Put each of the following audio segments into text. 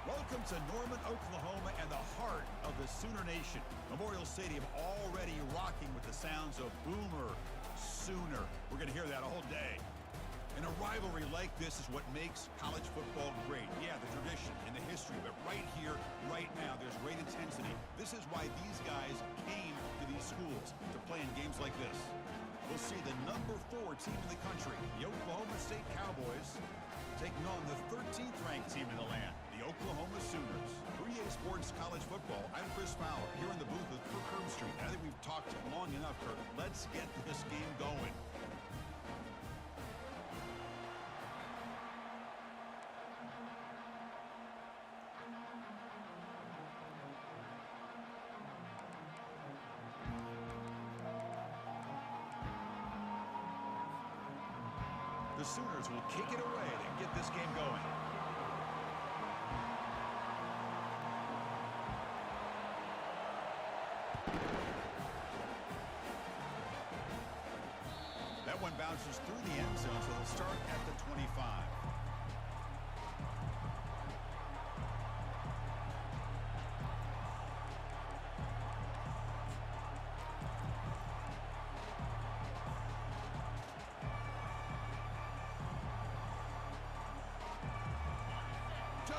Welcome to Norman, Oklahoma, and the heart of the Sooner Nation. Memorial Stadium already rocking with the sounds of Boomer Sooner. We're going to hear that all day. And a rivalry like this is what makes college football great. Yeah, the tradition and the history, but right here, right now, there's great intensity. This is why these guys came to these schools, to play in games like this. We'll see the number 4 team in the country, the Oklahoma State Cowboys, taking on the 13th ranked team in the land, the Oklahoma Sooners. For EA Sports College Football, I'm Chris Fowler, here in the booth with Kirk Herbstreit. I think we've talked long enough, Kirk. Let's get this game going. The Sooners will kick it away to get this game going. That one bounces through the end zone, so they'll start at the 25.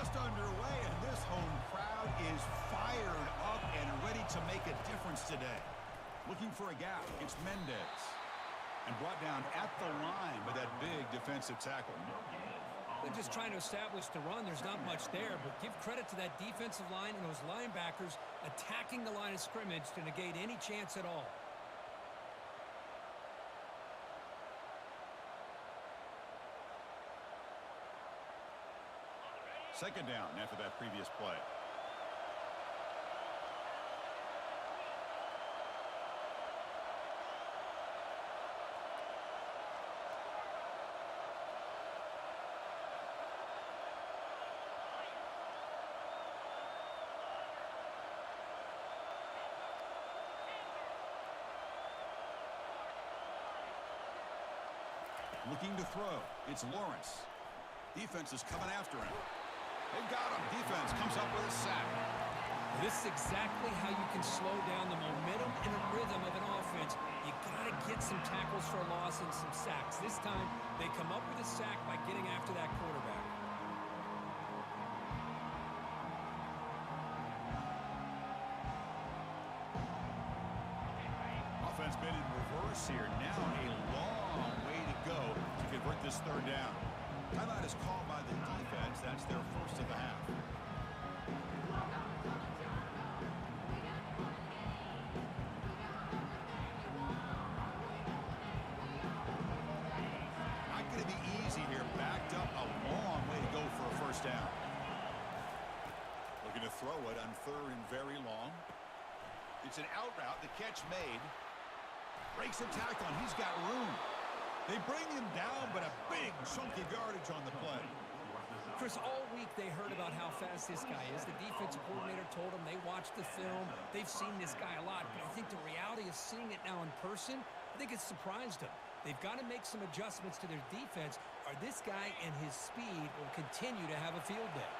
Underway, and this home crowd is fired up and ready to make a difference today. Looking for a gap, it's Mendez. And brought down at the line by that big defensive tackle. They're just trying to establish the run. There's not much there, but give credit to that defensive line and those linebackers attacking the line of scrimmage to negate any chance at all. Second down after that previous play. Looking to throw. It's Lawrence. Defense is coming after him. They've got him. Defense comes up with a sack. This is exactly how you can slow down the momentum and the rhythm of an offense. You got to get some tackles for a loss and some sacks. This time, they come up with a sack by getting after that quarterback. Offense been in reverse here. Now a long way to go to convert this third down. Timeout is called by the defense. That's their first of the half. Not going to be easy here. Backed up a long way to go for a first down. Looking to throw it on third and very long. It's an out route. The catch made. Breaks a tackle, and he's got room. They bring him down, but a big chunk of yardage on the play. Chris, all week they heard about how fast this guy is. The defensive coordinator told them they watched the film. They've seen this guy a lot, but I think the reality of seeing it now in person, I think it's surprised them. They've got to make some adjustments to their defense, or this guy and his speed will continue to have a field day.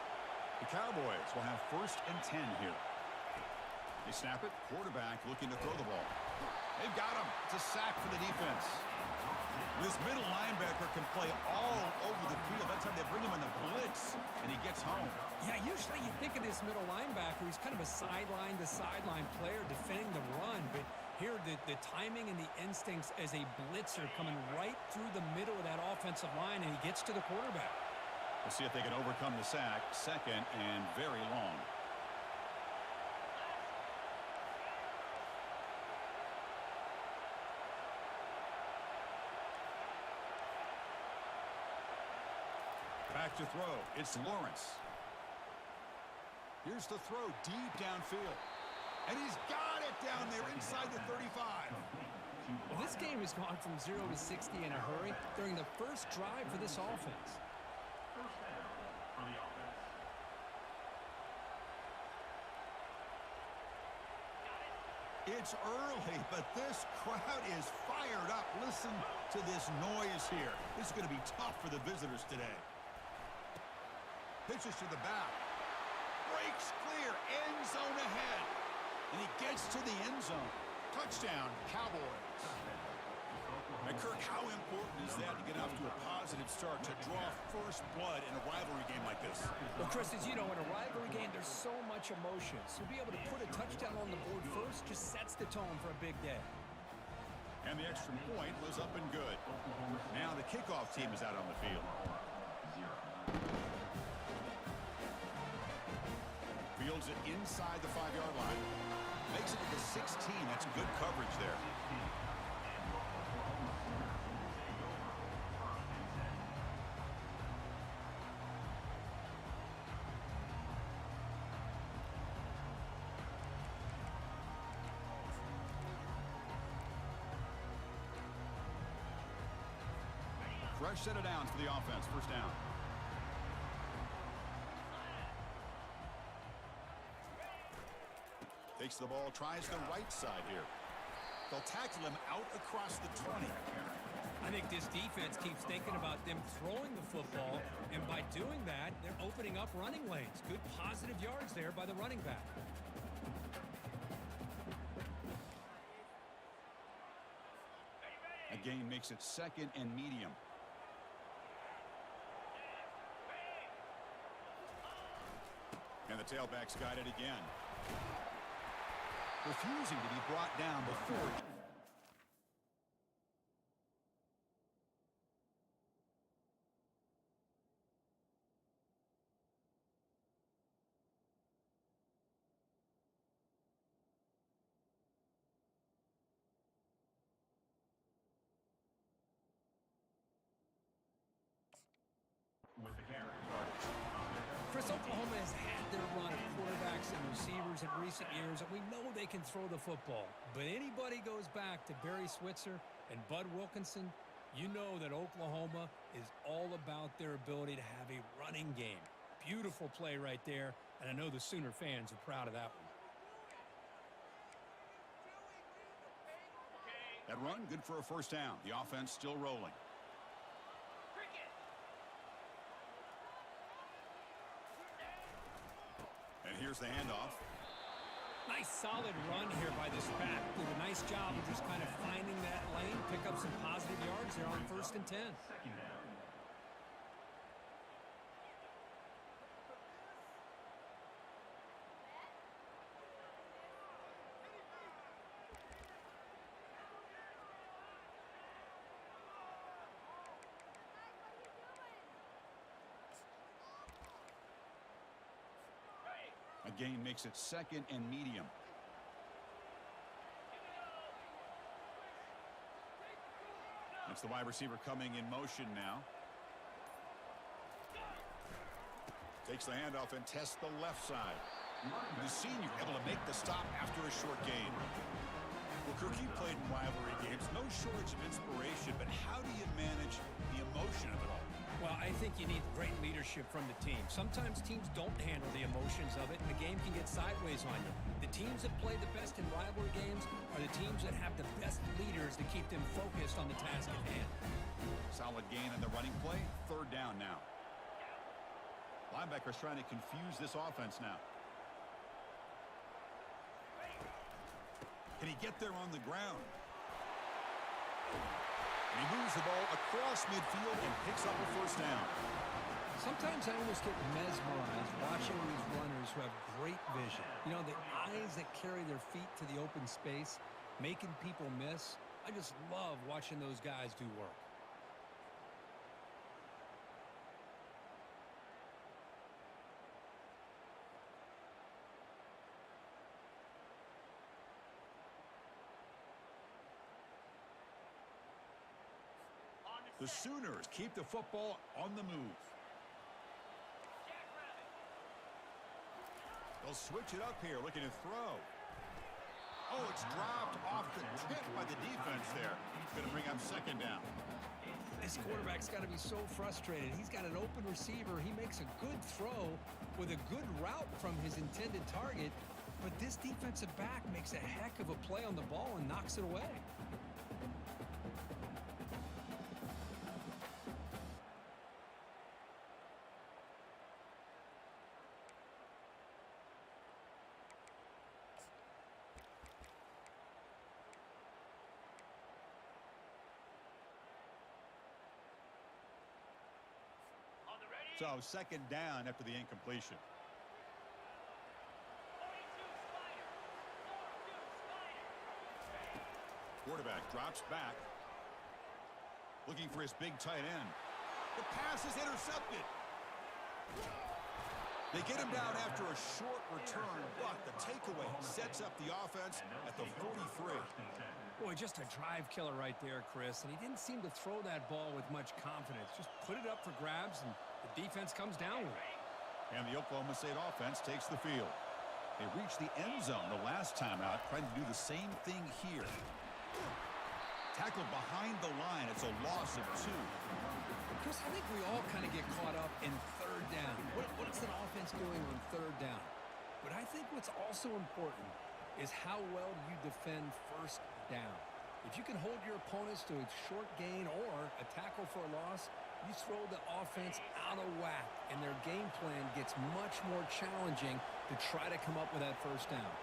The Cowboys will have 1st and 10 here. They snap it. Quarterback looking to throw the ball. They've got him. It's a sack for the defense. This middle linebacker can play all over the field. That's how they bring him in the blitz, and he gets home. Yeah, usually you think of this middle linebacker. He's kind of a sideline-to-sideline player defending the run. But here, the timing and the instincts as a blitzer coming right through the middle of that offensive line, and he gets to the quarterback. We'll see if they can overcome the sack. 2nd and very long. Back to throw. It's Lawrence. Here's the throw deep downfield. And he's got it down there inside the 35. Well, this game has gone from 0 to 60 in a hurry during the first drive for this offense. First down for the offense. It's early, but this crowd is fired up. Listen to this noise here. This is going to be tough for the visitors today. Pitches to the back. breaks clear, end zone ahead. And he gets to the end zone. Touchdown, Cowboys. And Kirk, how important is that to get off to a positive start, to draw first blood in a rivalry game like this? Well, Chris, as you know, in a rivalry game, there's so much emotion. So to be able to put a touchdown on the board first just sets the tone for a big day. And the extra point was up and good. Now the kickoff team is out on the field. Fields it inside the 5-yard line. Makes it to the 16. That's good coverage there. Fresh set of downs for the offense. First down. Takes the ball, tries the right side here. They'll tackle him out across the 20. I think this defense keeps thinking about them throwing the football, and by doing that, they're opening up running lanes. Good positive yards there by the running back. A gain makes it second and medium. And the tailback's got it again. Refusing to be brought down before. With the carry. Chris, Oklahoma has had their run of quarterbacks and receivers in recent years, and we know they can throw the football. But anybody goes back to Barry Switzer and Bud Wilkinson, you know that Oklahoma is all about their ability to have a running game. Beautiful play right there, and I know the Sooner fans are proud of that one. That run, good for a first down. The offense still rolling. And here's the handoff. Nice solid run here by this back. Did a nice job of just kind of finding that lane, pick up some positive yards there on 1st and 10. Second down. A gain makes it second and medium. It's the wide receiver coming in motion now. Takes the handoff and tests the left side. The senior able to make the stop after a short gain. Well, Kirk, you played in rivalry games. No shortage of inspiration, but how do you manage the emotion of it all? Well, I think you need great leadership from the team. Sometimes teams don't handle the emotions of it, and the game can get sideways on you. The teams that play the best in rivalry games are the teams that have the best leaders to keep them focused on the task at hand. Solid gain in the running play. Third down now. Linebackers trying to confuse this offense now. Can he get there on the ground? And he moves the ball across midfield and picks up a first down. Sometimes I almost get mesmerized watching these runners who have great vision. You know, the eyes that carry their feet to the open space, making people miss. I just love watching those guys do work. The Sooners keep the football on the move. They'll switch it up here, looking to throw. Oh, it's dropped off the tip by the defense there. Going to bring up second down. This quarterback's got to be so frustrated. He's got an open receiver. He makes a good throw with a good route from his intended target, but this defensive back makes a heck of a play on the ball and knocks it away. So second down after the incompletion. Quarterback drops back. Looking for his big tight end. The pass is intercepted. They get him down after a short return, but the takeaway sets up the offense at the 43. Boy, just a drive killer right there, Chris. And he didn't seem to throw that ball with much confidence. Just put it up for grabs, and the defense comes down with it. And the Oklahoma State offense takes the field. They reached the end zone the last time out, trying to do the same thing here. Tackled behind the line. It's a loss of 2. Chris, I think we all kind of get caught up in third down. What is an offense doing on third down? But I think what's also important is how well you defend first down. If you can hold your opponents to a short gain or a tackle for a loss, you throw the offense out of whack, and their game plan gets much more challenging to try to come up with that first down.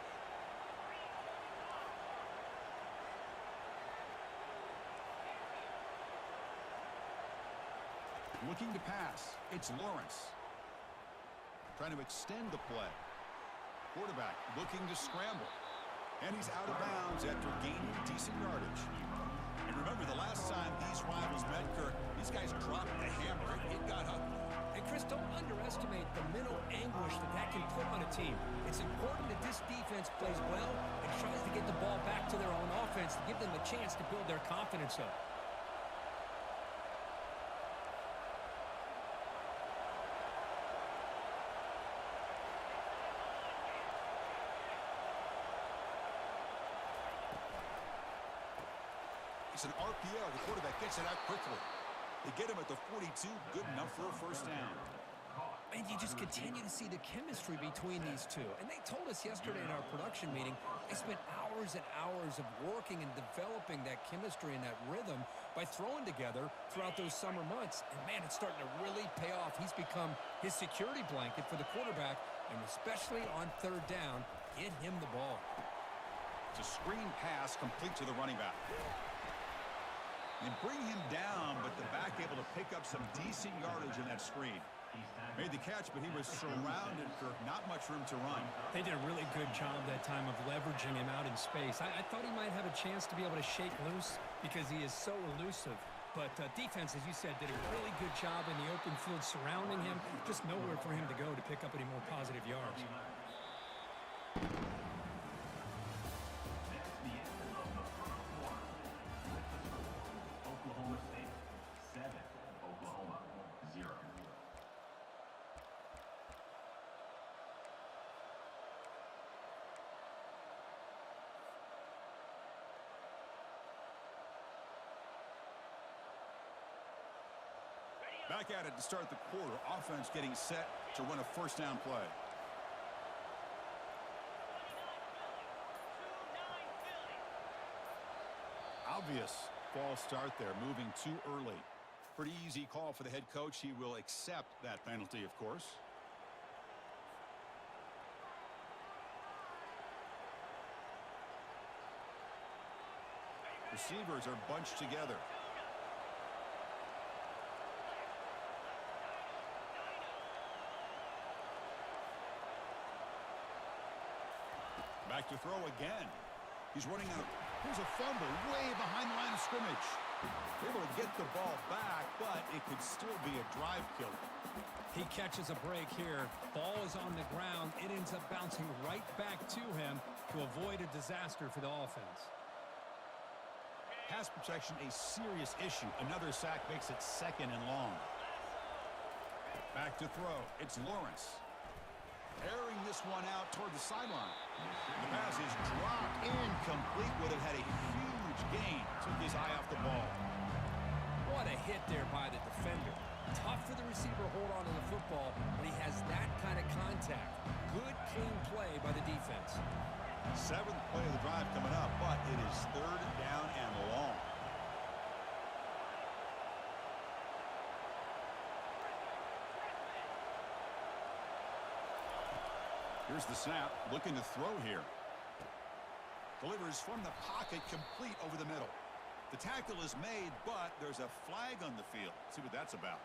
Looking to pass. It's Lawrence. Trying to extend the play. Quarterback looking to scramble. And he's out of bounds after gaining decent yardage. And remember, the last time these rivals met, Kirk, these guys dropped the hammer. It got ugly. And Chris, don't underestimate the mental anguish that can put on a team. It's important that this defense plays well and tries to get the ball back to their own offense to give them a chance to build their confidence up. It's an RPO. The quarterback gets it out quickly. They get him at the 42. Good enough for a first down. And you just continue to see the chemistry between these two. And they told us yesterday in our production meeting, they spent hours and hours of working and developing that chemistry and that rhythm by throwing together throughout those summer months. And, man, it's starting to really pay off. He's become his security blanket for the quarterback, and especially on third down, get him the ball. It's a screen pass complete to the running back. And bring him down, but the back able to pick up some decent yardage in that screen. Made the catch, but he was surrounded for not much room to run. They did a really good job that time of leveraging him out in space. I thought he might have a chance to be able to shake loose because he is so elusive. But defense, as you said, did a really good job in the open field surrounding him. Just nowhere for him to go to pick up any more positive yards. Oklahoma State 7, Oklahoma 0. Back at it to start the quarter. Offense getting set to run a first down play. Obvious false start there, moving too early. Pretty easy call for the head coach. He will accept that penalty, of course. Receivers are bunched together. Back to throw again. He's running out. Here's a fumble way behind the line of scrimmage. Able to get the ball back, but it could still be a drive killer. He catches a break here. Ball is on the ground. It ends up bouncing right back to him to avoid a disaster for the offense. Pass protection, a serious issue. Another sack makes it second and long. Back to throw. It's Lawrence. Airing this one out toward the sideline. The pass is dropped incomplete. Would have had a huge gain. Took his eye off the ball. What a hit there by the defender. Tough for the receiver to hold on to the football, but he has that kind of contact. Good, clean play by the defense. Seventh play of the drive coming up, but it is third down and long. Here's the snap, looking to throw here. Delivers from the pocket, complete over the middle. The tackle is made, but there's a flag on the field. See what that's about.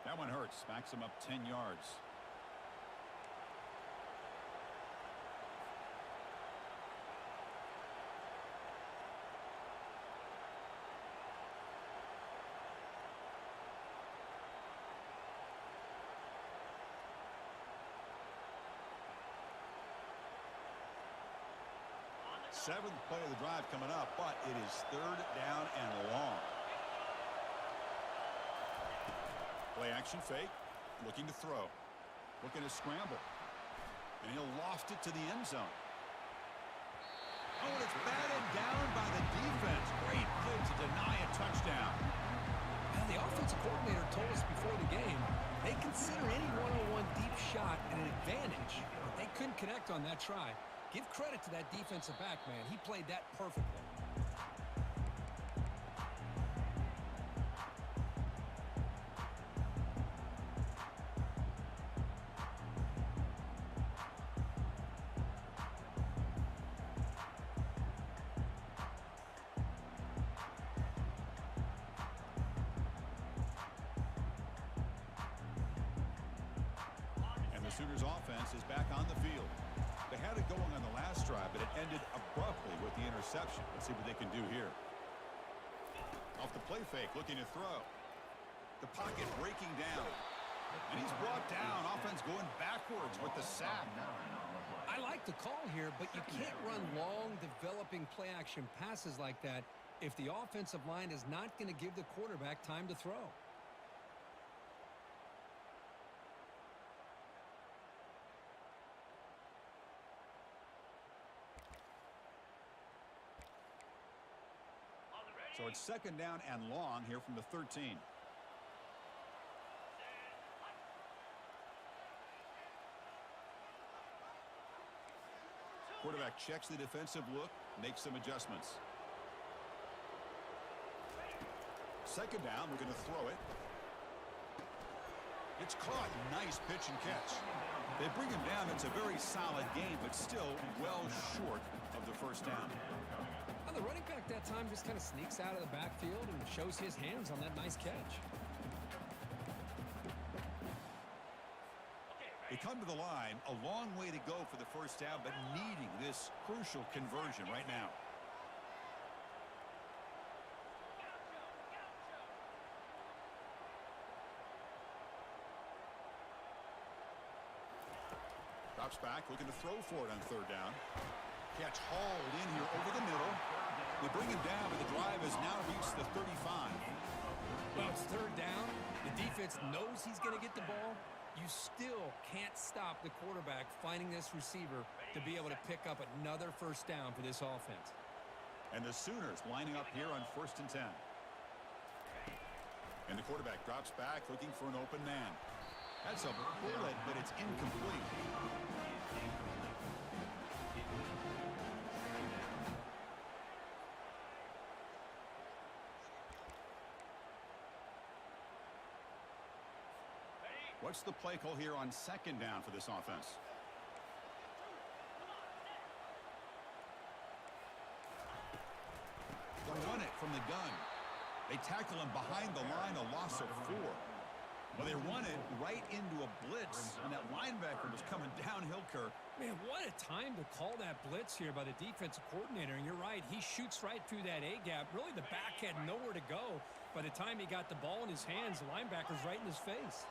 That one hurts. Backs him up 10 yards. Seventh play of the drive coming up, but it is third down and long. Play action fake, looking to throw, looking to scramble, and he'll loft it to the end zone. Oh, and it's batted down by the defense. Great play to deny a touchdown. Now, the offensive coordinator told us before the game they consider any one-on-one deep shot an advantage, but they couldn't connect on that try. Give credit to that defensive back, man. He played that perfectly. And the Sooners offense is back on the field. They had it going on the last drive, but it ended abruptly with the interception. Let's see what they can do here. Off the play fake, looking to throw. The pocket breaking down. And he's brought down. Offense going backwards with the sack. I like the call here, but you can't run long, developing play-action passes like that if the offensive line is not going to give the quarterback time to throw. So it's second down and long here from the 13. Quarterback checks the defensive look, makes some adjustments. Second down, we're going to throw it. It's caught. Nice pitch and catch. They bring him down. It's a very solid game, but still well short of the first down. Well, the running back that time just kind of sneaks out of the backfield and shows his hands on that nice catch. They come to the line, a long way to go for the first down, but needing this crucial conversion right now. Drops back, looking to throw for it on third down. Catch hauled in here over the middle. They bring him down, but the drive has now reached the 35. Well, it's third down. The defense knows he's going to get the ball. You still can't stop the quarterback finding this receiver to be able to pick up another first down for this offense. And the Sooners lining up here on 1st and 10. And the quarterback drops back looking for an open man. That's a bullet, but it's incomplete. What's the play call here on second down for this offense? They run it from the gun. They tackle him behind the line, a loss of 4. Well, they run it right into a blitz, and that linebacker was coming downhill, Kirk. Man, what a time to call that blitz here by the defensive coordinator. And you're right, he shoots right through that A-gap. Really, the back had nowhere to go. By the time he got the ball in his hands, the linebacker's right in his face.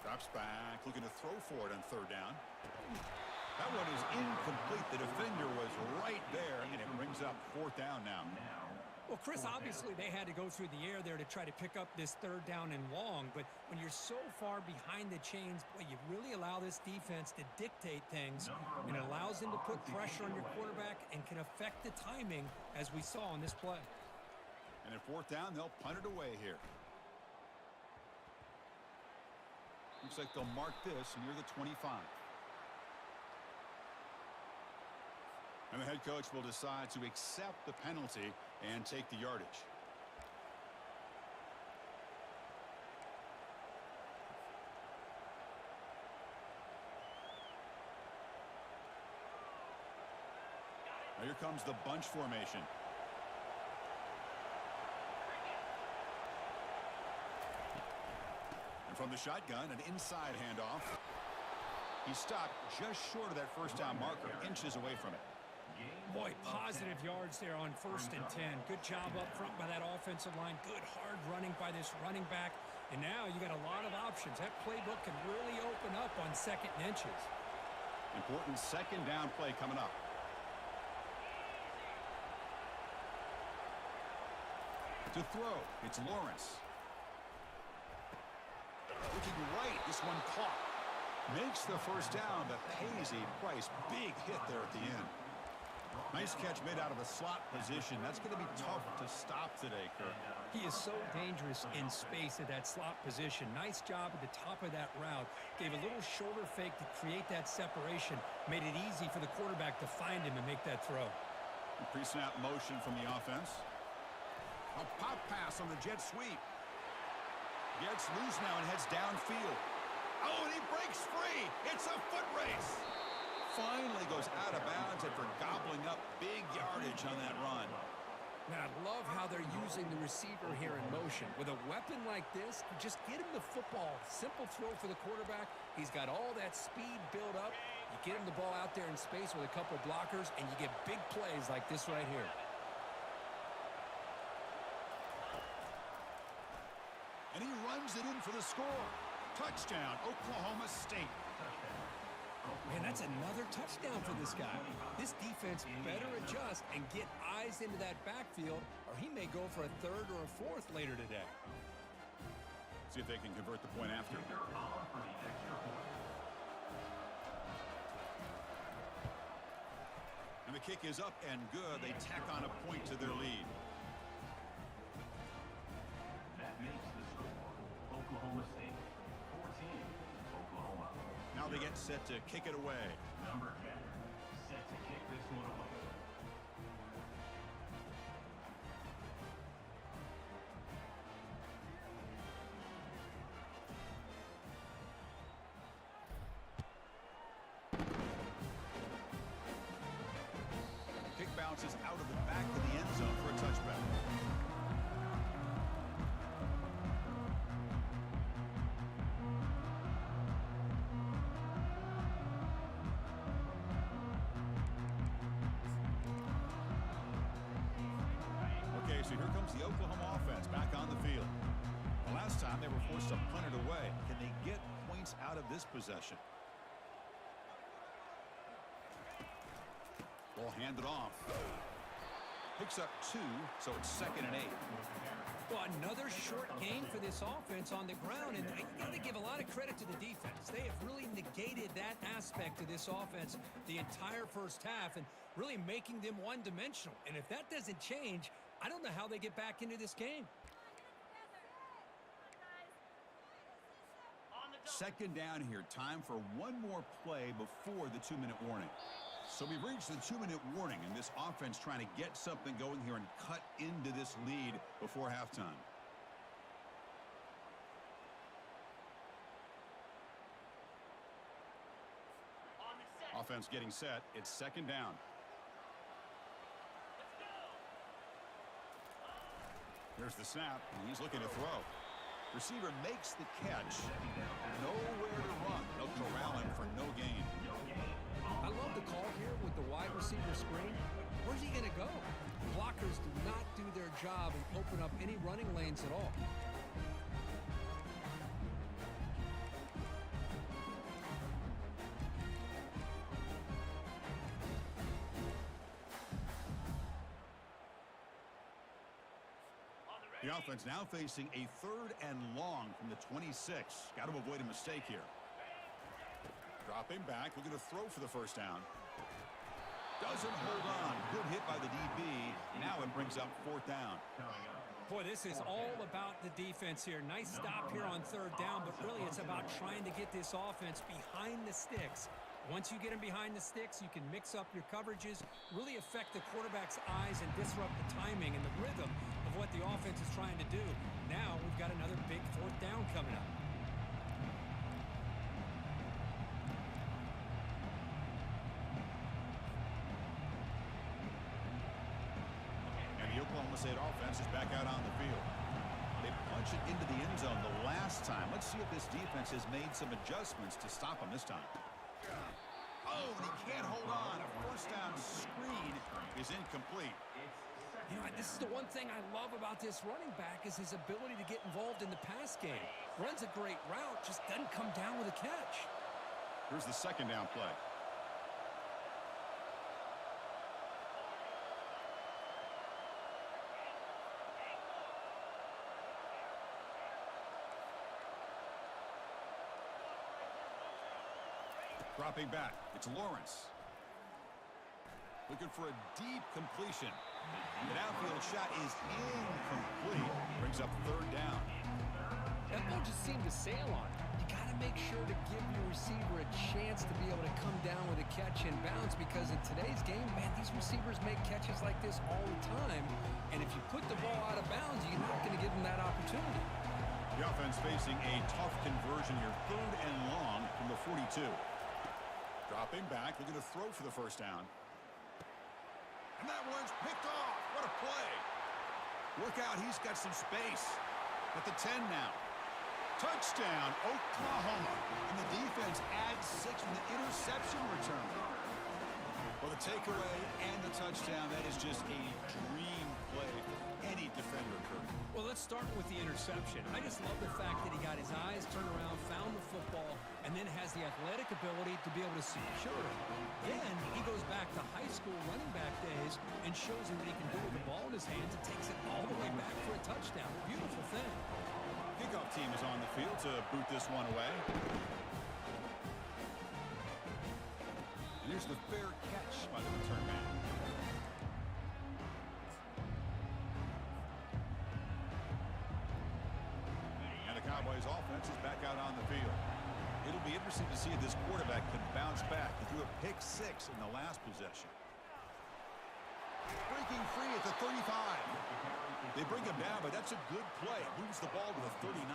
Drops back, looking to throw for it on third down. That one is incomplete. The defender was right there, and it brings up 4th down now. Well, Chris, obviously they had to go through the air there to try to pick up this third down and long, but when you're so far behind the chains, boy, you really allow this defense to dictate things, and it allows them to put pressure on your quarterback and can affect the timing, as we saw in this play. And at 4th down, they'll punt it away here. Looks like they'll mark this near the 25. And the head coach will decide to accept the penalty and take the yardage. Now here comes the bunch formation. And from the shotgun, an inside handoff. He stopped just short of that first down marker, inches away from it. Boy, positive yards there on 1st and 10. Good job up front by that offensive line. Good hard running by this running back. And now you got a lot of options. That playbook can really open up on 2nd and inches. Important 2nd down play coming up. To throw, it's Lawrence. Looking right, this one caught. Makes the first down, but pays a price. Big hit there at the end. Nice catch made out of a slot position. That's going to be tough to stop today, Kirk. He is so dangerous in space at that slot position. Nice job at the top of that route. Gave a little shoulder fake to create that separation. Made it easy for the quarterback to find him and make that throw. Pre-snap motion from the offense. A pop pass on the jet sweep. Gets loose now and heads downfield. Oh, and he breaks free. It's a foot race. Finally goes out of bounds after gobbling up big yardage on that run. Man, I love how they're using the receiver here in motion. With a weapon like this, just get him the football. Simple throw for the quarterback. He's got all that speed built up. You get him the ball out there in space with a couple blockers, and you get big plays like this right here. And he runs it in for the score. Touchdown, Oklahoma State. Man, that's another touchdown for this guy. This defense better adjust and get eyes into that backfield, or he may go for a 3rd or a 4th later today. See if they can convert the point after. And the kick is up and good. They tack on a point to their lead. That makes the score Oklahoma State 14, Oklahoma. Now they get set to kick it away. Number 10, set to kick this one away. Kick bounces out of the back of the end zone for a touchback. So here comes the Oklahoma offense back on the field. The last time they were forced to punt it away. Can they get points out of this possession? Ball handed off. Picks up 2, so it's 2nd and 8. Well, another short game for this offense on the ground, and you got to give a lot of credit to the defense. They have really negated that aspect of this offense the entire first half and really making them one-dimensional. And if that doesn't change, I don't know how they get back into this game. 2nd down here. Time for one more play before the 2-minute warning. So we've reached the 2-minute warning, and this offense trying to get something going here and cut into this lead before halftime. Offense getting set. It's 2nd down. Here's the snap, and he's looking to throw. Receiver makes the catch. Nowhere to run. They'll corral him for no gain. I love the call here with the wide receiver screen. Where's he going to go? Blockers do not do their job and open up any running lanes at all. The offense now facing a 3rd and long from the 26. Got to avoid a mistake here. Dropping back, looking to throw for the first down. Doesn't hold on. Good hit by the DB. Now it brings up 4th down. Boy, this is all about the defense here. Nice stop here on 3rd down, but really it's about trying to get this offense behind the sticks. Once you get them behind the sticks, you can mix up your coverages, really affect the quarterback's eyes and disrupt the timing and the rhythm of what the offense is trying to do. Now we've got another big 4th down coming up. State offense is back out on the field. They punch it into the end zone the last time. Let's see if this defense has made some adjustments to stop them this time. Oh, and he can't hold on. A first down screen is incomplete. You know, this is the one thing I love about this running back is his ability to get involved in the pass game. Runs a great route, just doesn't come down with a catch. Here's the second down play. Dropping back, it's Lawrence. Looking for a deep completion. An outfield shot is incomplete. Brings up third down. That ball just seemed to sail on it. You got to make sure to give your receiver a chance to be able to come down with a catch and bounce, because in today's game, man, these receivers make catches like this all the time. And if you put the ball out of bounds, you're not going to give them that opportunity. The offense facing a tough conversion here. Third and long from the 42. Dropping back, looking to throw for the first down. And that one's picked off. What a play. Look out, he's got some space. At the 10 now. Touchdown, Oklahoma. And the defense adds 6 from the interception return. Well, the takeaway and the touchdown, that is just a dream play for any defender, Kurt. Well, let's start with the interception. I just love the fact that he got his eyes turned around, found the football, and then has the athletic ability to be able to secure it. Then he goes back to high school running back days and shows him what he can do with the ball in his hands and takes it all the way back for a touchdown. Beautiful thing. Kickoff team is on the field to boot this one away. And here's the fair catch by the return man. And the Cowboys offense is back out on the field. It'll be interesting to see if this quarterback can bounce back. He threw a pick 6 in the last possession. Breaking free at the 35. They bring him down, but that's a good play. Moves the ball to the 39.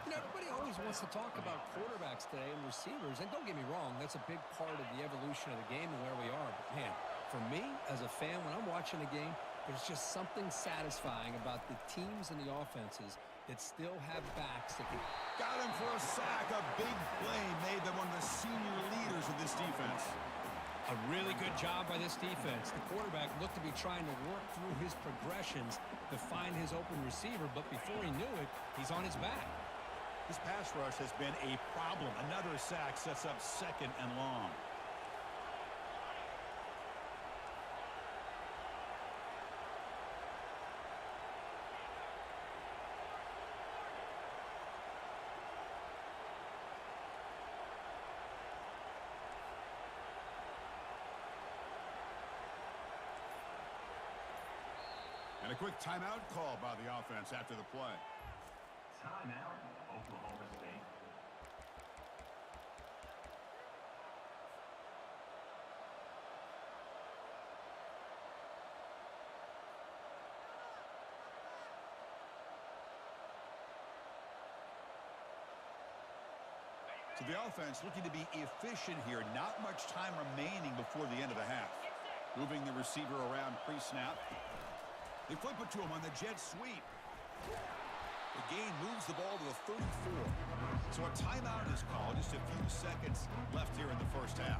You know, everybody always wants to talk about quarterbacks today and receivers, and don't get me wrong, that's a big part of the evolution of the game and where we are. But, man, for me, as a fan, when I'm watching a game, there's just something satisfying about the teams and the offenses that still have backs that can... Got him for a sack. A big play made by one of the senior leaders of this defense. A really good job by this defense. The quarterback looked to be trying to work through his progressions to find his open receiver, but before he knew it, he's on his back. This pass rush has been a problem. Another sack sets up second and long. And a quick timeout call by the offense after the play. Timeout, Oklahoma State. So the offense looking to be efficient here. Not much time remaining before the end of the half. Moving the receiver around pre-snap. They flip it to him on the jet sweep. The gain moves the ball to the 34. So a timeout is called. Just a few seconds left here in the first half.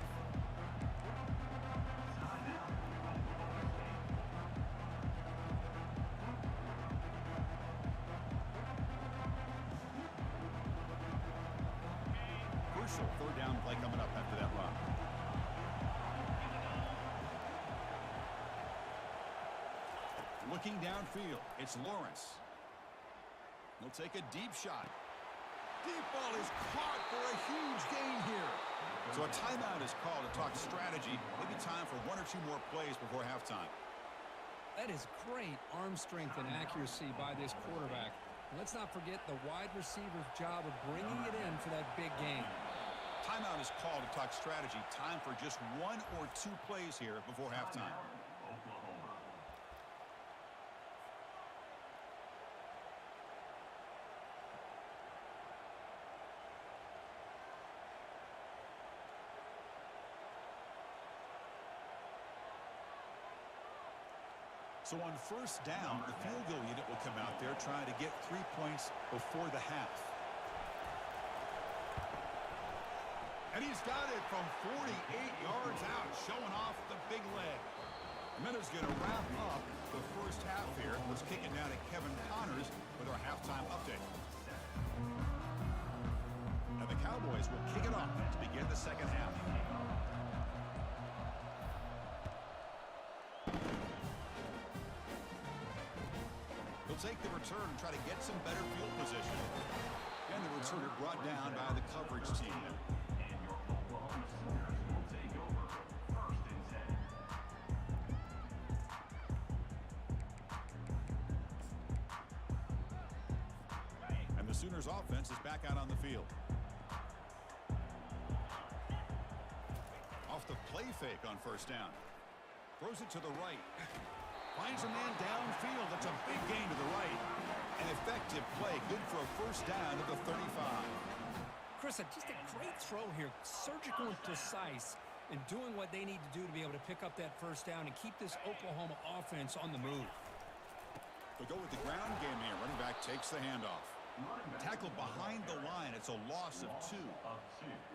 Crucial third down play coming up after that run. Looking downfield, it's Lawrence. He'll take a deep shot. Deep ball is caught for a huge gain here. So a timeout is called to talk strategy. Maybe time for 1 or 2 more plays before halftime. That is great arm strength and accuracy by this quarterback. And let's not forget the wide receiver's job of bringing it in for that big game. Timeout is called to talk strategy. Time for just 1 or 2 plays here before halftime. Oklahoma. So on first down, the field goal unit will come out there trying to get 3 points before the half. And he's got it from 48 yards out, showing off the big leg. And that is going to wrap up the first half here. Let's kick it down to Kevin Connors with our halftime update. And the Cowboys will kick it off to begin the second half. He'll take the return and try to get some better field position. And the returner brought down by the coverage team. And your Oklahoma Sooners will take over 1st and 10. And the Sooners offense is back out on the field. Off the play fake on first down. Throws it to the right. Finds a man downfield. That's a big gain to the right. An effective play. Good for a first down at the 35. Chris, just a great throw here. Surgical and precise in doing what they need to do to be able to pick up that first down and keep this Oklahoma offense on the move. They'll go with the ground game here. Running back takes the handoff. Tackled behind the line. It's a loss of 2.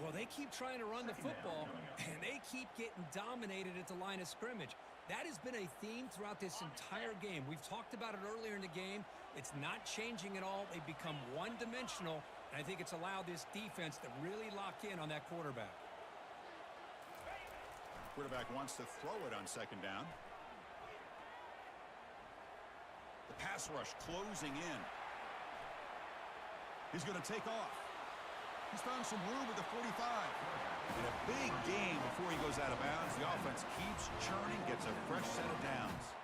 Well, they keep trying to run the football, and they keep getting dominated at the line of scrimmage. That has been a theme throughout this entire game. We've talked about it earlier in the game. It's not changing at all. They've become one-dimensional, and I think it's allowed this defense to really lock in on that quarterback. Quarterback wants to throw it on second down. The pass rush closing in. He's going to take off. He's found some room at the 45. And a big gain before he goes out of bounds. The offense keeps churning, gets a fresh set of downs.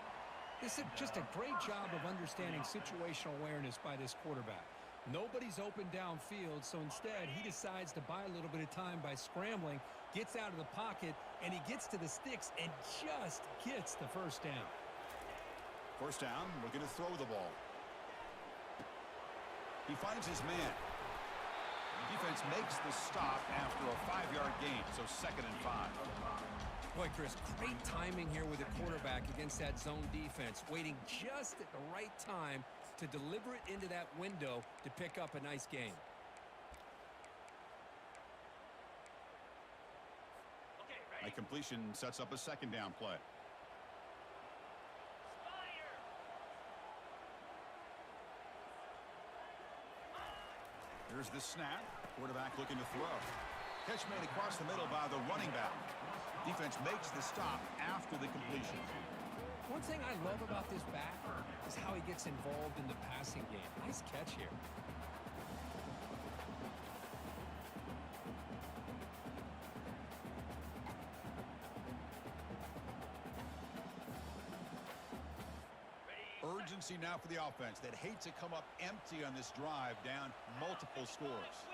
This is just a great job of understanding situational awareness by this quarterback. Nobody's open downfield, so instead he decides to buy a little bit of time by scrambling, gets out of the pocket, and he gets to the sticks and just gets the first down. First down, looking to throw the ball. He finds his man. Defense makes the stop after a 5-yard gain, so 2nd and 5. Boy, Chris, great timing here with the quarterback against that zone defense, waiting just at the right time to deliver it into that window to pick up a nice gain. A completion sets up a second down play. Here's the snap. Quarterback looking to throw. Catch made across the middle by the running back. Defense makes the stop after the completion. One thing I love about this back is how he gets involved in the passing game. Nice catch here. Urgency now for the offense that hate to come up empty on this drive, down multiple scores.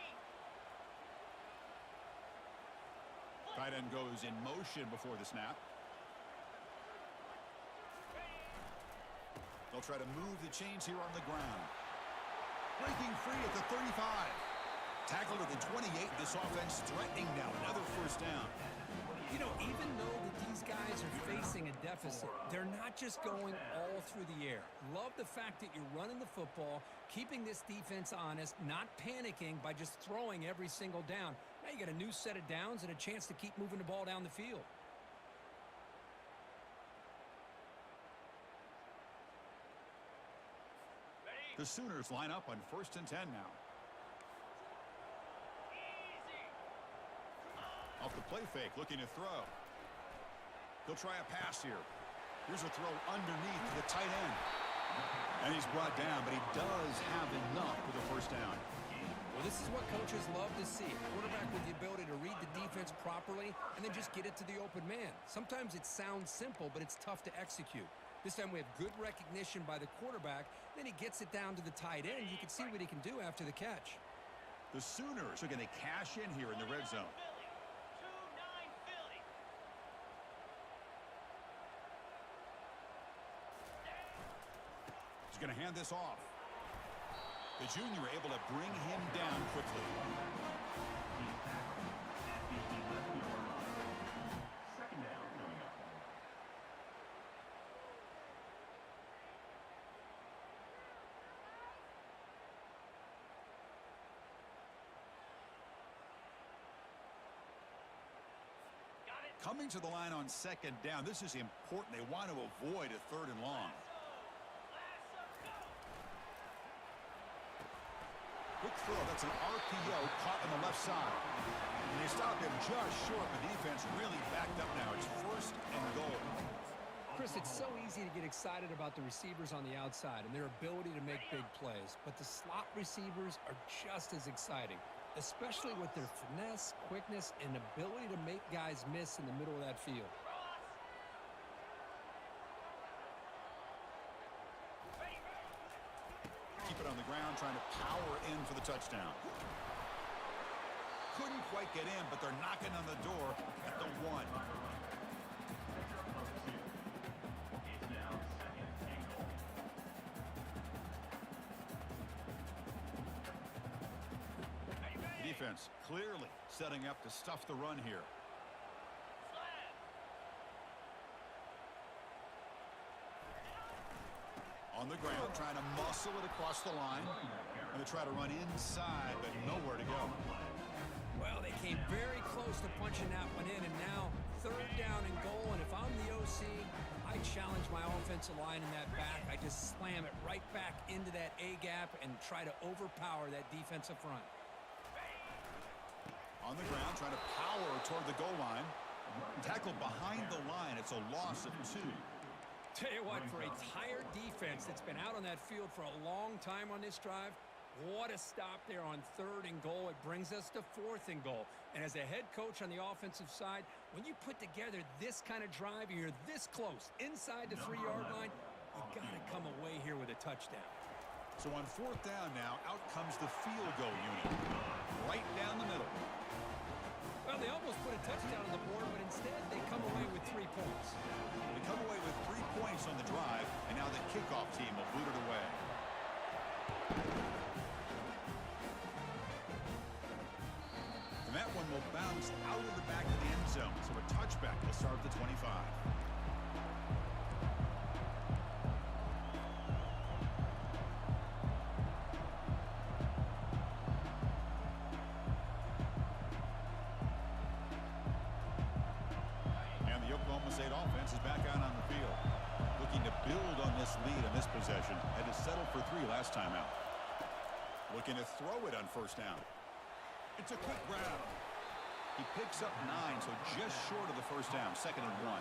Tight end goes in motion before the snap. They'll try to move the chains here on the ground. Breaking free at the 35. Tackled at the 28. This offense threatening now. Another first down. You know, even though that these guys are facing a deficit, they're not just going all through the air. Love the fact that you're running the football, keeping this defense honest, not panicking by just throwing every single down. Now you got a new set of downs and a chance to keep moving the ball down the field. The Sooners line up on 1st and 10 now. Off the play fake, looking to throw. He'll try a pass here. Here's a throw underneath to the tight end. And he's brought down, but he does have enough for the first down. Well, this is what coaches love to see. A quarterback with the ability to read the defense properly and then just get it to the open man. Sometimes it sounds simple, but it's tough to execute. This time we have good recognition by the quarterback. Then he gets it down to the tight end. You can see what he can do after the catch. The Sooners are going to cash in here in the red zone. He's going to hand this off. The junior able to bring him down quickly. Coming to the line on second down, this is important. They want to avoid a 3rd and long. Quick throw. That's an RPO caught on the left side. And they stop him just short. The defense really backed up now. It's 1st and goal. Chris, it's so easy to get excited about the receivers on the outside and their ability to make big plays, but the slot receivers are just as exciting, especially with their finesse, quickness, and ability to make guys miss in the middle of that field. Keep it on the ground, trying to power in for the touchdown. Couldn't quite get in, but they're knocking on the door at the 1. It's now 2nd and goal. The defense clearly setting up to stuff the run here. On the ground, trying to muscle it across the line. And they try to run inside, but nowhere to go. Well, they came very close to punching that one in, and now 3rd down and goal. And if I'm the OC, I challenge my offensive line in that back. I just slam it right back into that A-gap and try to overpower that defensive front. On the ground, trying to power toward the goal line. Tackled behind the line. It's a loss of 2. Tell you what, for a tired defense that's been out on that field for a long time on this drive, what a stop there on 3rd and goal. It brings us to 4th and goal. And as a head coach on the offensive side, when you put together this kind of drive, you're this close inside the 3-yard line, you got to come away here with a touchdown. So on 4th down now, out comes the field goal unit. Right down the middle. Well, they almost put a touchdown on the board, but instead they come away with 3 points. They come away with 3 points on the drive, and now the kickoff team will boot it away. And that one will bounce out of the back of the end zone, so a touchback will start at the 25. State offense is back out on the field, looking to build on this lead on this possession. Had to settle for 3 last time out. Looking to throw it on 1st down. It's a quick grab. He picks up 9, so just short of the 1st down. 2nd and 1.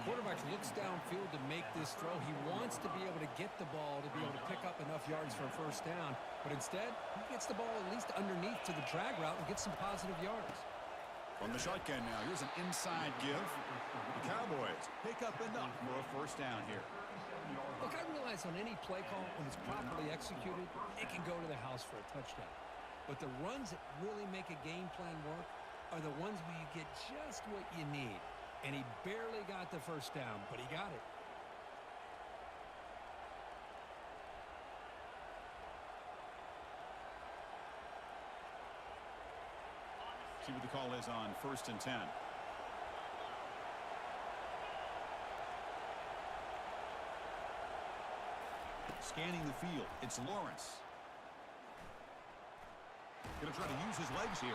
Quarterback looks downfield to make this throw. He wants to be able to get the ball to be able to pick up enough yards for a 1st down, but instead he gets the ball at least underneath to the drag route and gets some positive yards. On the shotgun now, here's an inside give. The Cowboys pick up enough for a 1st down here. Look, I realize on any play call, when it's properly executed, it can go to the house for a touchdown. But the runs that really make a game plan work are the ones where you get just what you need. And he barely got the 1st down, but he got it. See what the call is on 1st and 10. Scanning the field, it's Lawrence. Going to try to use his legs here.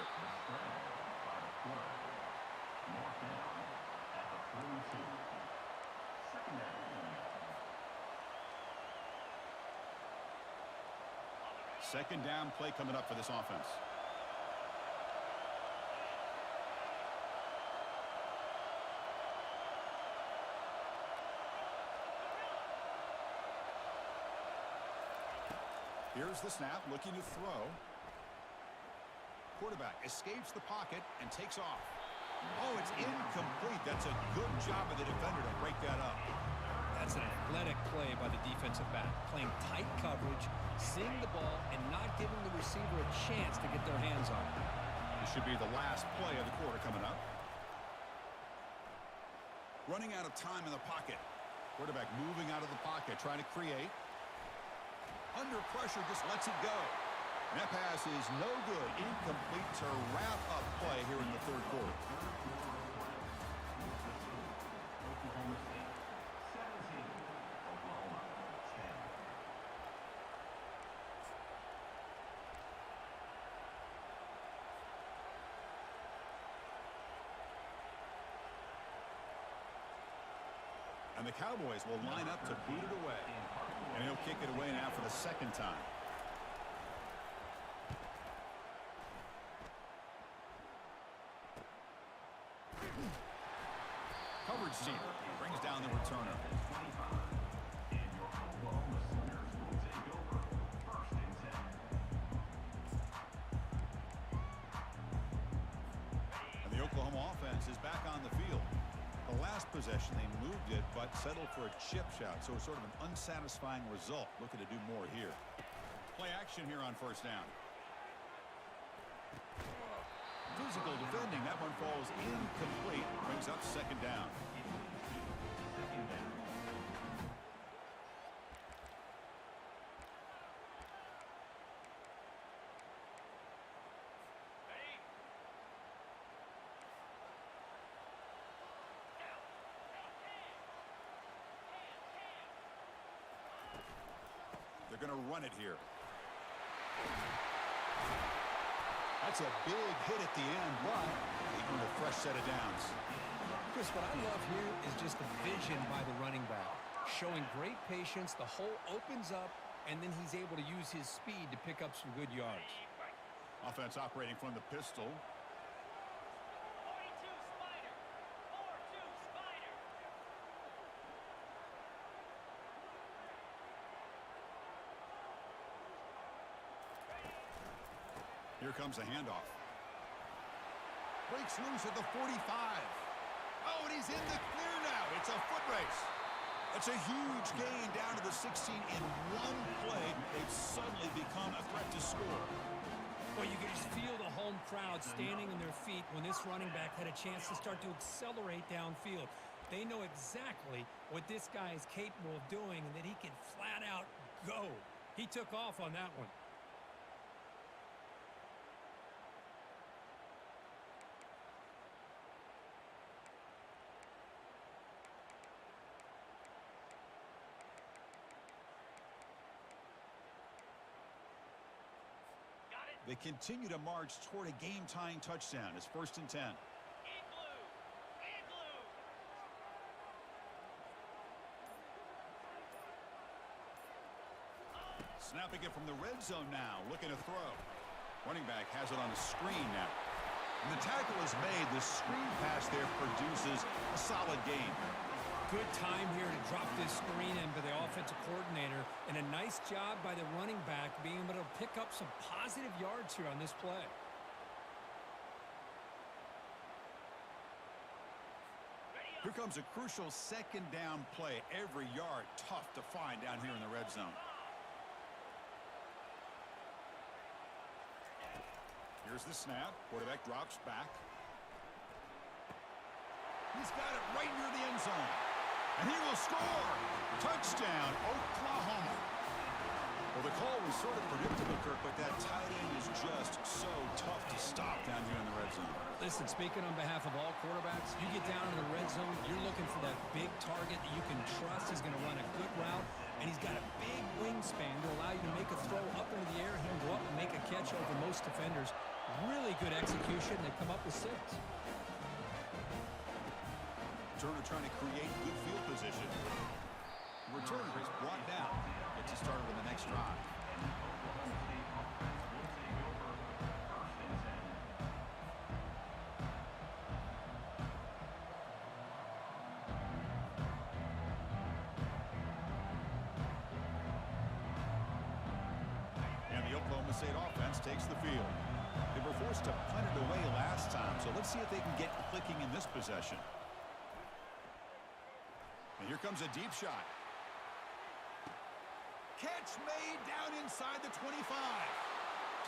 Second down play coming up for this offense. Here's the snap, looking to throw. Quarterback escapes the pocket and takes off. Oh, it's incomplete. That's a good job of the defender to break that up. That's an athletic play by the defensive back, playing tight coverage, seeing the ball, and not giving the receiver a chance to get their hands on it. This should be the last play of the quarter coming up. Running out of time in the pocket. Quarterback moving out of the pocket, trying to create. Under pressure, just lets it go. And that pass is no good. Incomplete to wrap up play here in the 3rd quarter. Oklahoma State 17, Oklahoma 10. And the Cowboys will line up to boot it away. And he'll kick it away now for the second time. Coverage team brings down the returner. And your Oklahoma Sooners will take over 1st and 10. And the Oklahoma offense is back on the field. The last possession, they moved it, but settled for a chip shot. So it's sort of an unsatisfying result. Looking to do more here. Play action here on 1st down. Physical defending. That one falls incomplete. Brings up 2nd down. They're going to run it here. That's a big hit at the end, but they earned a fresh set of downs. Chris, what I love here is just the vision by the running back. Showing great patience, the hole opens up, and then he's able to use his speed to pick up some good yards. Offense operating from the pistol. Here comes a handoff. Breaks loose at the 45. Oh, and he's in the clear now. It's a foot race. That's a huge gain down to the 16 in one play. They've suddenly become a threat to score. Well, you can just feel the home crowd standing on their feet when this running back had a chance to start to accelerate downfield. They know exactly what this guy is capable of doing and that he can flat out go. He took off on that one. They continue to march toward a game-tying touchdown. It's 1st and 10. Snapping it from the red zone now, looking to throw. Running back has it on the screen now. And the tackle is made. The screen pass there produces a solid gain. Good time here to drop this screen in by the offensive coordinator, and a nice job by the running back being able to pick up some positive yards here on this play. Here comes a crucial 2nd down play. Every yard tough to find down here in the red zone. Here's the snap. Quarterback drops back. He's got it right near the end zone. And he will score. Touchdown, Oklahoma. Well, the call was sort of predictable, Kirk, but that tight end is just so tough to stop down here in the red zone. Listen, speaking on behalf of all quarterbacks, you get down in the red zone, you're looking for that big target that you can trust is going to run a good route, and he's got a big wingspan to allow you to make a throw up into the air. He can go up and make a catch over most defenders. Really good execution. They come up with 6. Turner trying to create good field position. Returner is brought down. Gets it started with the next drive. And the Oklahoma State offense takes the field. They were forced to punt it away last time, so let's see if they can get clicking in this possession. And here comes a deep shot. Catch made down inside the 25.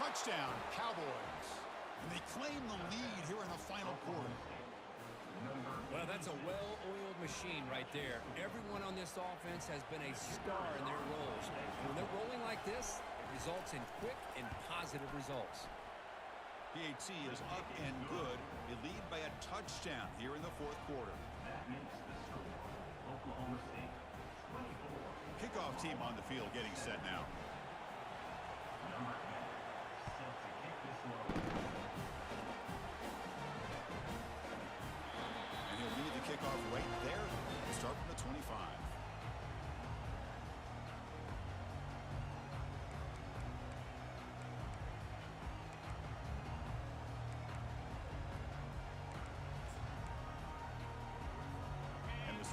Touchdown, Cowboys. And they claim the lead here in the final quarter. Well, that's a well-oiled machine right there. Everyone on this offense has been a star in their roles. When they're rolling like this, it results in quick and positive results. PAT is up and good. They lead by a touchdown here in the 4th quarter. That makes the score Oklahoma State 24. Kickoff team on the field getting set now. Number 8 set to kick this one. And he'll lead the kickoff right there and start from the 25.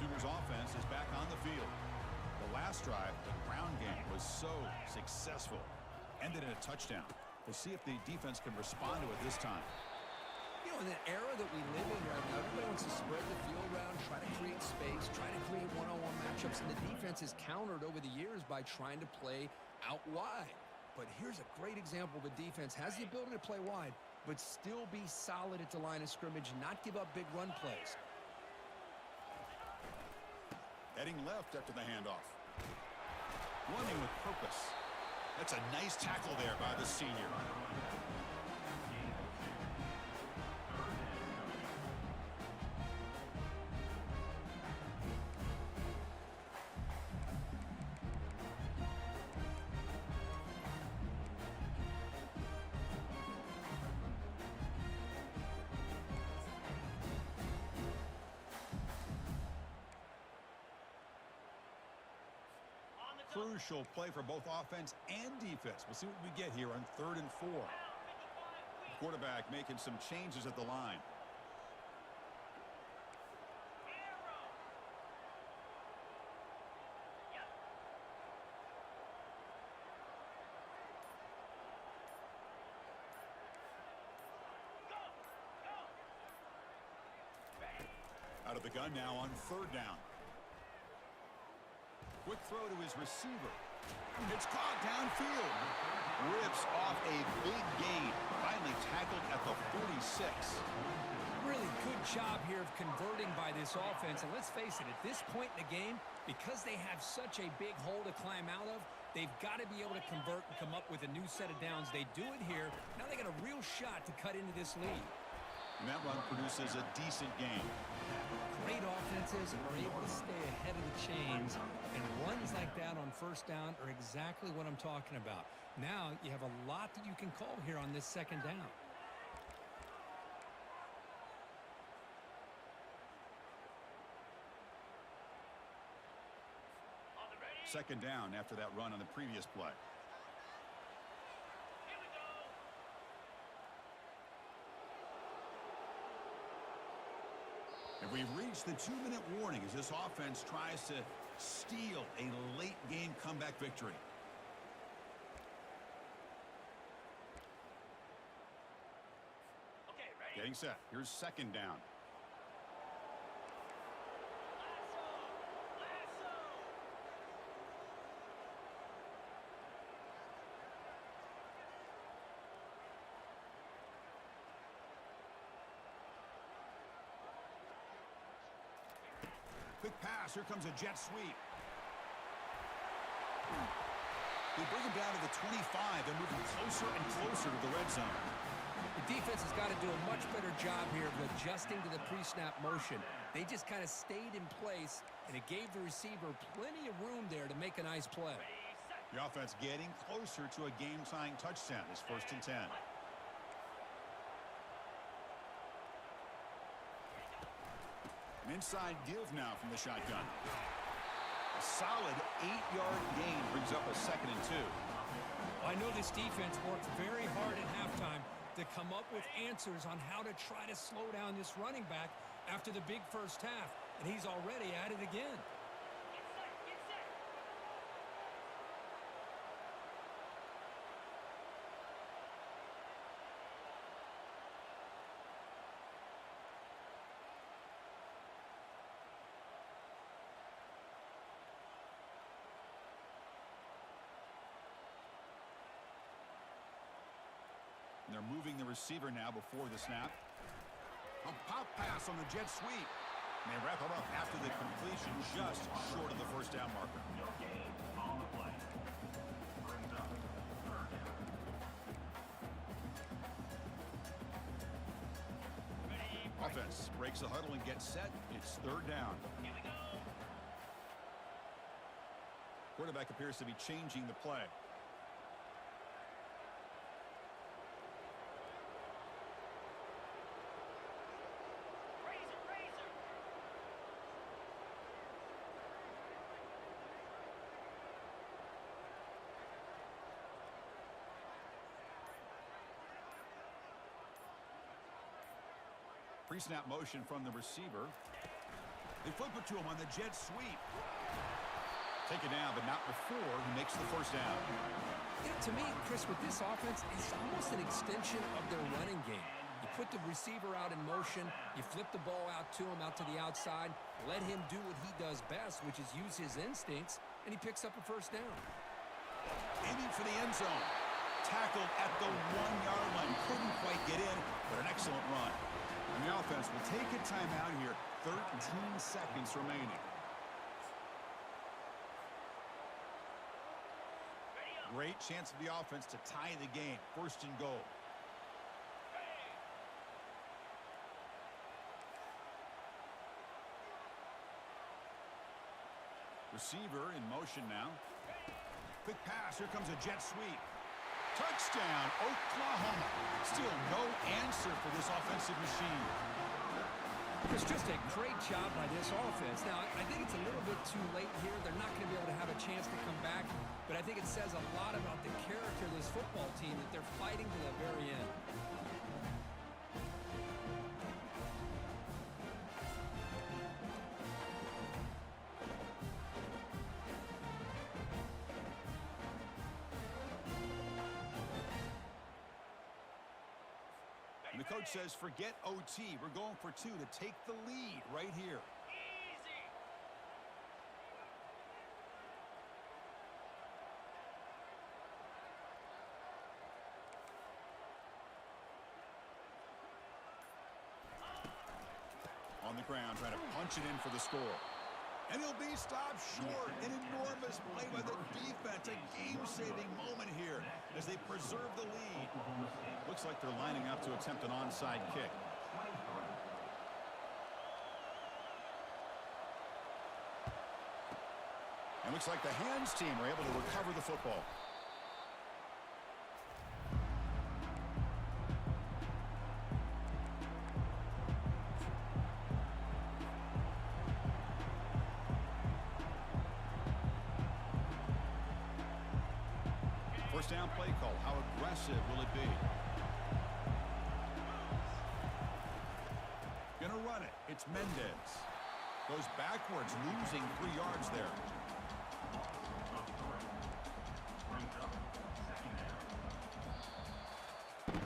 senior's offense is back on the field. The last drive, the ground game, was so successful. Ended in a touchdown. We'll see if the defense can respond to it this time. You know, in the era that we live in right now, everybody wants to spread the field around, try to create space, try to create one-on-one matchups, and the defense is countered over the years by trying to play out wide. But here's a great example of a defense has the ability to play wide, but still be solid at the line of scrimmage, not give up big run plays. Heading left after the handoff. Running with purpose. That's a nice tackle there by the senior. Crucial play for both offense and defense. We'll see what we get here on 3rd and 4. Quarterback making some changes at the line. Out of the gun now on 3rd down. Quick throw to his receiver. It's caught downfield. Rips off a big gain. Finally tackled at the 46. Really good job here of converting by this offense. And let's face it, at this point in the game, because they have such a big hole to climb out of, they've got to be able to convert and come up with a new set of downs. They do it here. Now they got a real shot to cut into this lead. And that run produces a decent gain. Great offenses are able to stay ahead of the chains, and runs like that on 1st down are exactly what I'm talking about. Now you have a lot that you can call here on this 2nd down. Second down after that run on the previous play. And we've reached the 2-minute warning as this offense tries to steal a late-game comeback victory. Okay, ready? Getting set. Here's 2nd down. Quick pass. Here comes a jet sweep. They bring him down to the 25. They're moving closer and closer to the red zone. The defense has got to do a much better job here of adjusting to the pre-snap motion. They just kind of stayed in place, and it gave the receiver plenty of room there to make a nice play. The offense getting closer to a game-tying touchdown. It's 1st and 10. An inside give now from the shotgun. A solid 8-yard gain brings up a 2nd and 2. I know this defense worked very hard at halftime to come up with answers on how to try to slow down this running back after the big 1st half, and he's already at it again. And they're moving the receiver now before the snap. A pop pass on the jet sweep. And they wrap him up after the completion, just short of the 1st down marker. No gain on the play. Brings up 3rd down. Offense breaks the huddle and gets set. It's 3rd down. Here we go. Quarterback appears to be changing the play. Pre-snap motion from the receiver. They flip it to him on the jet sweep. Take it down, but not before he makes the first down. You know, to me, Chris, with this offense, it's almost an extension of their running game. You put the receiver out in motion, you flip the ball out to him, out to the outside, let him do what he does best, which is use his instincts, and he picks up a first down. Aiming for the end zone. Tackled at the 1-yard line. Couldn't quite get in, but an excellent run. And the offense will take a timeout here. 13 seconds remaining. Great chance for the offense to tie the game. First and goal. Receiver in motion now. Quick pass. Here comes a jet sweep. Touchdown, Oklahoma. Still no answer for this offensive machine. It's just a great job by this offense. Now, I think it's a little bit too late here. They're not going to be able to have a chance to come back, but I think it says a lot about the character of this football team that they're fighting to the very end. And the coach says, forget OT. We're going for 2 to take the lead right here. On the ground, trying to punch it in for the score. And he'll be stopped short. An enormous play by the defense. A game-saving moment here as they preserve the lead. Looks like they're lining up to attempt an onside kick. And looks like the hands team are able to recover the football. First down play call. How aggressive will it be? Gonna run it. It's Mendez. Goes backwards, losing 3 yards there.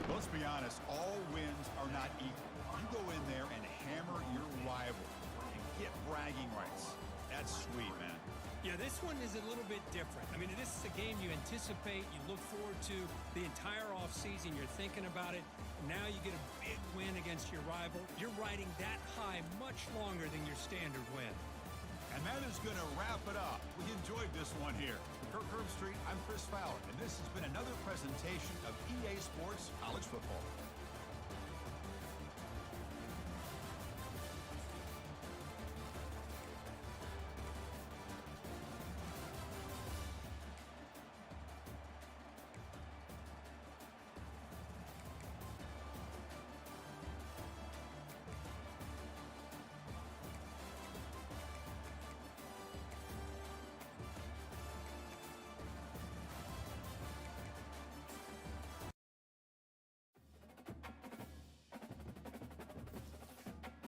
Let's be honest, all wins are not equal. You go in there and hammer your rival and get bragging rights. That's sweet, man. Yeah, this one is a little bit different. I mean, this is a game you anticipate, you look forward to the entire offseason. You're thinking about it. Now you get a big win against your rival. You're riding that high much longer than your standard win. And that is going to wrap it up. We enjoyed this one here. Kirk Herbstreit, I'm Chris Fowler, and this has been another presentation of EA Sports College Football.